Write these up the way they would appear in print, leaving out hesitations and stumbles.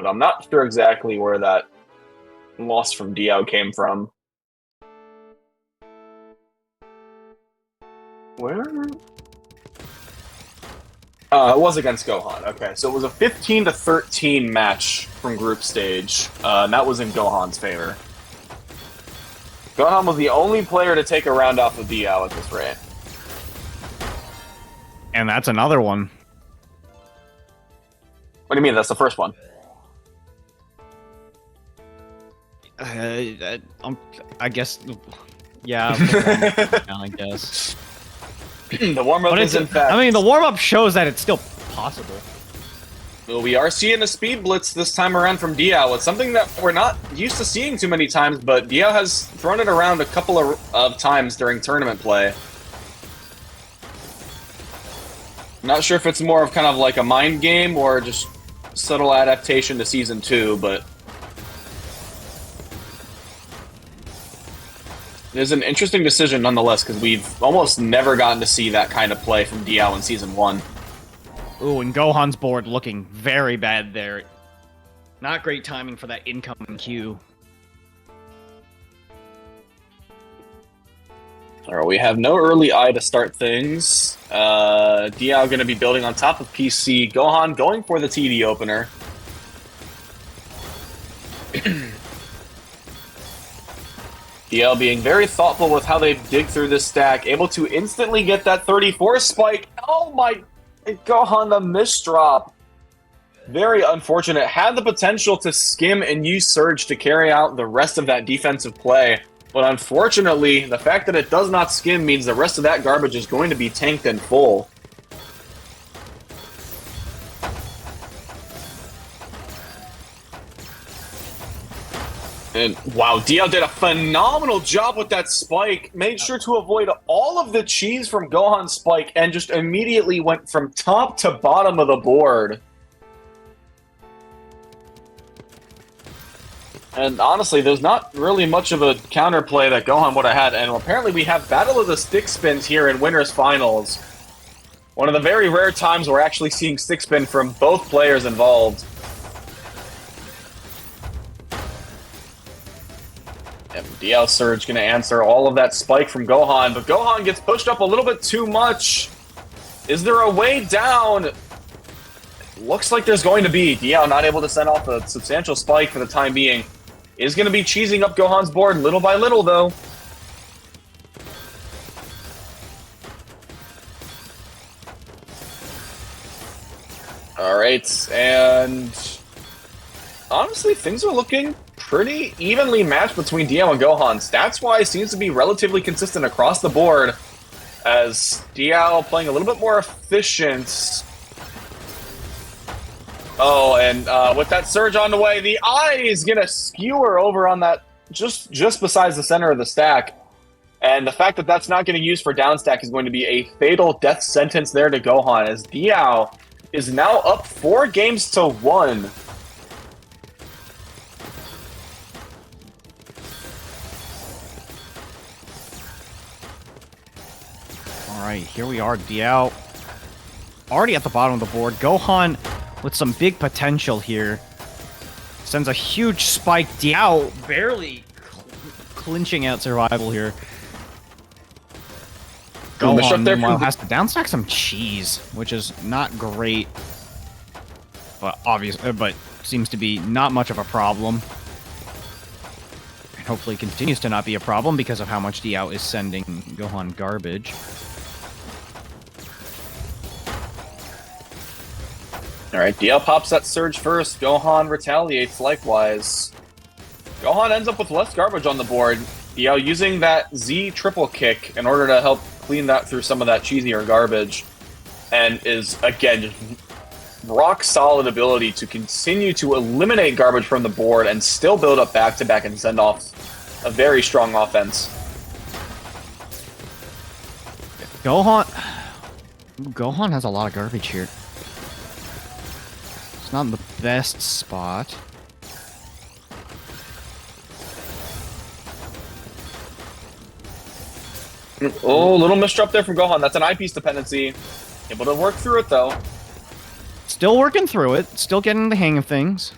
but I'm not sure exactly where that loss from Diao came from. Where? It was against Gohan. Okay, so it was a 15-13 match from group stage, and that was in Gohan's favor. Gohan was the only player to take a round off of Diao at this rate. And that's another one. What do you mean? That's the first one? I guess. Yeah, I guess. The warm-up is in fact... I mean, the warm-up shows that it's still possible. Well, we are seeing a speed blitz this time around from Diao. It's something that we're not used to seeing too many times, but Diao has thrown it around a couple of times during tournament play. Not sure if it's more of kind of like a mind game or just subtle adaptation to Season 2, but... it is an interesting decision nonetheless, because we've almost never gotten to see that kind of play from Diao in Season 1. Ooh, and Gohan's board looking very bad there. Not great timing for that incoming Q. Alright, we have no early eye to start things. Diao going to be building on top of PC. Gohan going for the TD opener. DL being very thoughtful with how they dig through this stack, able to instantly get that 34 spike. Oh my... Gohan, the misdrop. Very unfortunate. Had the potential to skim and use Surge to carry out the rest of that defensive play, but unfortunately, the fact that it does not skim means the rest of that garbage is going to be tanked in full. And wow, Diao did a phenomenal job with that spike. Made sure to avoid all of the cheese from Gohan's spike and just immediately went from top to bottom of the board. And honestly, there's not really much of a counterplay that Gohan would have had. And apparently we have Battle of the Stick Spins here in Winners Finals. One of the very rare times we're actually seeing stick spin from both players involved. And DL Surge going to answer all of that spike from Gohan, but Gohan gets pushed up a little bit too much. Is there a way down? Looks like there's going to be. DL not able to send off a substantial spike for the time being. Is going to be cheesing up Gohan's board little by little, though. Alright, and honestly, things are looking pretty evenly matched between Diao and Gohan. Stats-wise, seems to be relatively consistent across the board, as Diao playing a little bit more efficient. Oh, and with that Surge on the way, the eye is going to skewer over on that, just besides the center of the stack. And the fact that that's not getting used for down stack is going to be a fatal death sentence there to Gohan, as Diao is now up 4-1. Alright, here we are, Diao already at the bottom of the board. Gohan with some big potential here. Sends a huge spike. Diao barely clinching out survival here. Gohan, meanwhile, has to downstack some cheese, which is not great. But but seems to be not much of a problem. And hopefully continues to not be a problem because of how much Diao is sending Gohan garbage. Alright, DL pops that Surge first. Gohan retaliates likewise. Gohan ends up with less garbage on the board. DL using that Z triple kick in order to help clean that through some of that cheesier garbage. And is, again, just rock solid ability to continue to eliminate garbage from the board and still build up back-to-back and send off a very strong offense. Gohan has a lot of garbage here. It's not in the best spot. Oh, little misdrop there from Gohan. That's an eyepiece dependency. Able to work through it, though. Still working through it. Still getting the hang of things.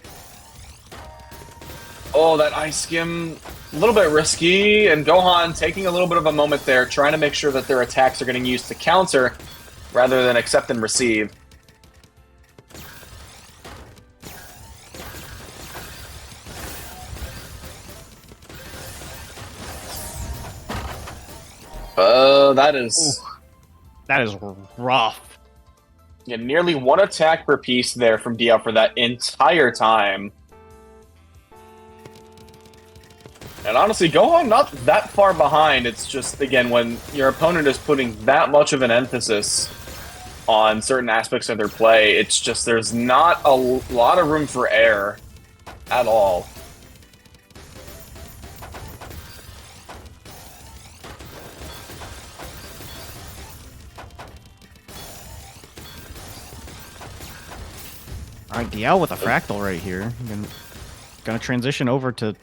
Oh, that ice skim, a little bit risky, and Gohan taking a little bit of a moment there, trying to make sure that their attacks are getting used to counter rather than accept and receive. That is... Ooh, that is rough. Yeah, nearly one attack per piece there from DL for that entire time. And honestly, Gohan not that far behind. It's just, again, when your opponent is putting that much of an emphasis on certain aspects of their play, it's just there's not a lot of room for error at all. All right, DL with a fractal right here. Gonna transition over to...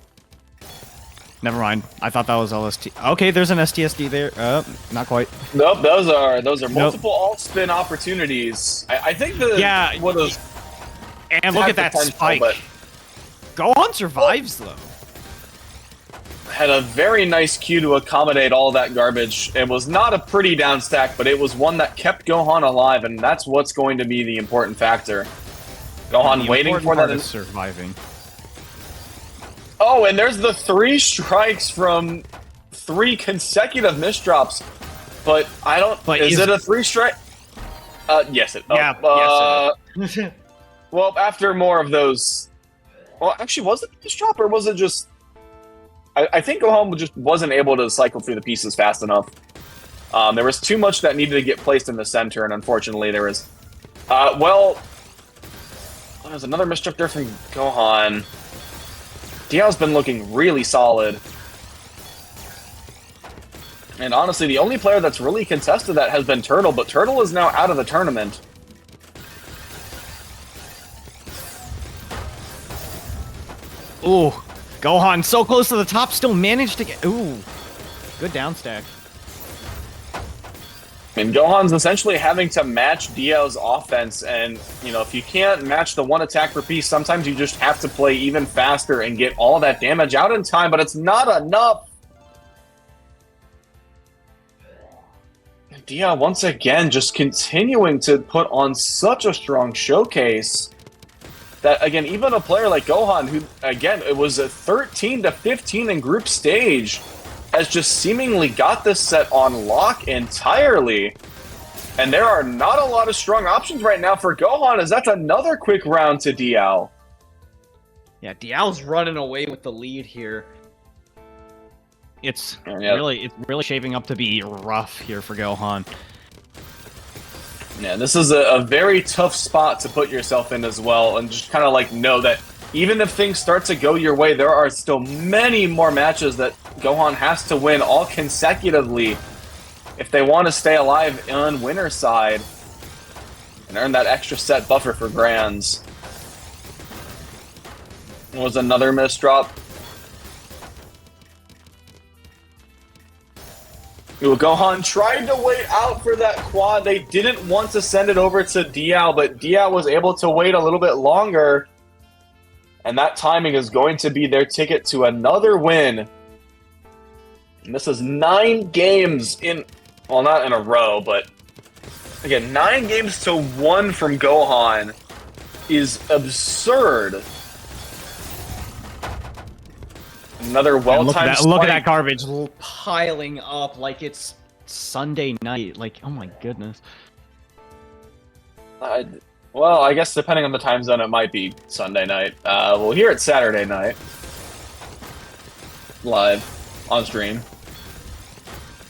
Never mind. I thought that was LST. Okay, there's an STSD there. Not quite. Nope, those are multiple alt spin opportunities. I think the And look at that spike. Gohan survives though. Had a very nice cue to accommodate all that garbage. It was not a pretty down stack, but it was one that kept Gohan alive, and that's what's going to be the important factor. Gohan waiting for that. Surviving. Oh, and there's the 3 strikes from 3 consecutive misdrops. But I don't... Is it a 3 strike? Yes, it... Yeah, yes, it well, after more of those... Well, actually, was it a misdrop, or was it just... I think Gohan just wasn't able to cycle through the pieces fast enough. There was too much that needed to get placed in the center, and unfortunately there was... there's another misdrop there from Gohan. DL's been looking really solid. And honestly, the only player that's really contested that has been Turtle, but Turtle is now out of the tournament. Ooh, Gohan so close to the top, still managed to get... Ooh, good down stack. And Gohan's essentially having to match DL's offense, and, you know, if you can't match the 1 attack per piece, sometimes you just have to play even faster and get all that damage out in time, but it's not enough! DL, once again, just continuing to put on such a strong showcase that, again, even a player like Gohan, who, again, it was a 13-15 in group stage, has just seemingly got this set on lock entirely. And there are not a lot of strong options right now for Gohan, as that's another quick round to DL. Yeah, DL's running away with the lead here. It's really shaping up to be rough here for Gohan. Yeah, this is a very tough spot to put yourself in as well, and just kind of like know that even if things start to go your way, there are still many more matches that Gohan has to win all consecutively if they want to stay alive on winner's side and earn that extra set buffer for grands. It was another misdrop. Ooh, Gohan tried to wait out for that quad. They didn't want to send it over to DL, but DL was able to wait a little bit longer. And that timing is going to be their ticket to another win. And this is 9 games in... Well, not in a row, but... Again, 9 games to 1 from Gohan is absurd. Another well-timed Look at that garbage piling up like it's Sunday night. Like, oh my goodness. Well, I guess depending on the time zone, it might be Sunday night. Well, here it's Saturday night. Live. On stream.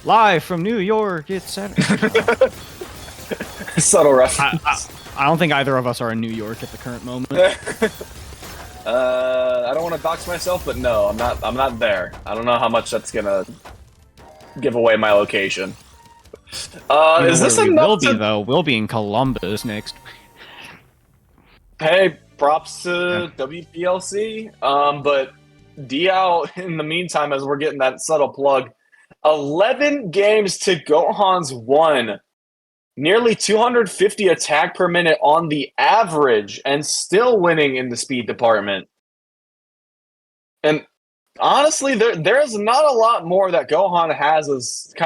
Live from New York, it's Saturday. Subtle reference. I don't think either of us are in New York at the current moment. I don't want to dox myself, but no, I'm not there. I don't know how much that's gonna give away my location. Is this enough though? We'll be in Columbus next. Hey, props to WPLC. But DL, in the meantime, as we're getting that subtle plug, 11 games to Gohan's 1. Nearly 250 attack per minute on the average, and still winning in the speed department. And honestly, there's not a lot more that Gohan has as kind